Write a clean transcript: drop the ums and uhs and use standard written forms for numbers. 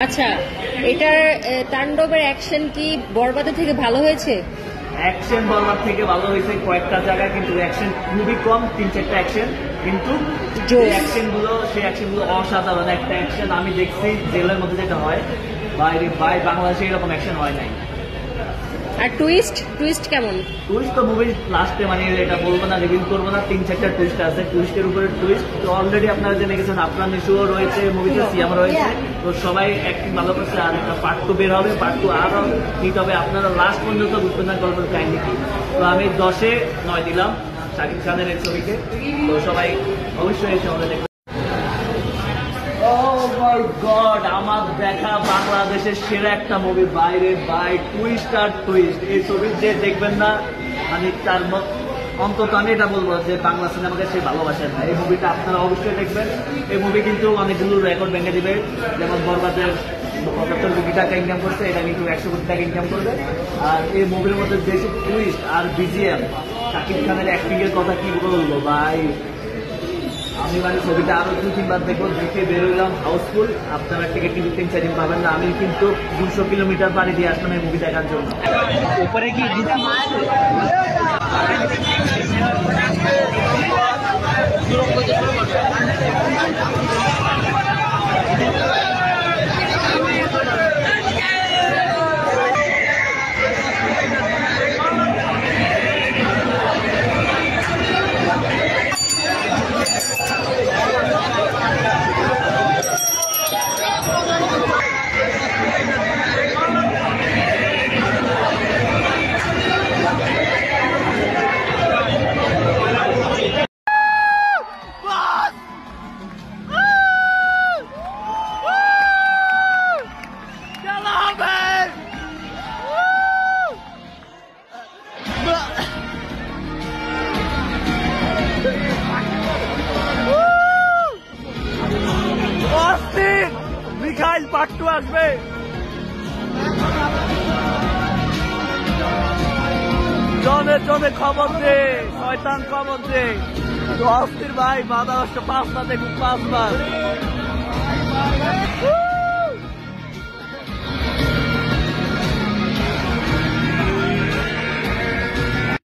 আচ্ছা, এটার তাণ্ডবের অ্যাকশন কি বরবাদের থেকে ভালো হয়েছে? অ্যাকশন বরবাদ থেকে ভালো হয়েছে কয়েকটা জায়গায়, কিন্তু অ্যাকশন খুবই কম, 3-4টা অ্যাকশন, কিন্তু সেই অ্যাকশনগুলো অসাধারণ একটা অ্যাকশন আমি দেখছি জেলের মধ্যে যেটা হয় বাইরে বাংলাদেশে এরকম অ্যাকশন হয় নাই। আর টুইস্ট কেমন? টুইস্ট তো মুভির লাস্টে, মানে এটা বলবো না, রিভিল করবো না, 3-4টা টুইস্ট আছে, টুইস্টের উপরে টুইস্ট। তো অলরেডি আপনারা জেনে গেছেন, আপনার নিশুও রয়েছে মুভিতে, সিয়াম রয়েছে, তো সবাই অ্যাক্টিং ভালো করছে। আর একটা পার্ট 2 বের হবে, পার্ট 2 আরো হিট হবে, আপনারা লাস্ট পর্যন্ত বুঝবেন না গল্পের কাহিনী কি। তো আমি 10-এ 9 দিলাম শাকিব খানের এই ছবিকে, তো সবাই অবশ্যই এসে আমাদের দেখবেন। Oh my God, আমার দেখা বাংলাদেশের সেরা একটা মুভি, বাইরে বাই টুইস্ট আর টুইস্ট। এই ছবি যে দেখবেন না, মানে তার অন্তত আমি এটা বলবো যে বাংলা সিনেমাকে সে ভালোবাসেন না। এই মুভিটা আপনারা অবশ্যই দেখবেন। এই মুভি কিন্তু অনেকগুলো রেকর্ড ভেঙে দিবে, যেমন বরবাদের 75 কোটি টাকা ইনকাম করছে, এটা কিন্তু 100 কোটি টাকা ইনকাম করবে। আর এই মুভির মধ্যে বেশি টুইস্ট আর বিজিএম, শাকিব খানের অ্যাক্টিং এর কথা কি বলবো ভাই। আমি মানে ছবিটা আরো 2-3 বার দেখবো, দেখে বেরোলাম হাউসফুল। আপনারা টিকিট কিন্তু 3-4 দিন পাবেন না। আমি কিন্তু 200 কিলোমিটার পাড়ি দিয়ে আসলাম এই মুভি দেখার জন্য। উপরে কি মিখাইল পার্ট 2 আসবে। জনে খবর দে, শয়তান খবর দে, অস্থির ভাই। বাধা 5টা দেখুন, 5 বার।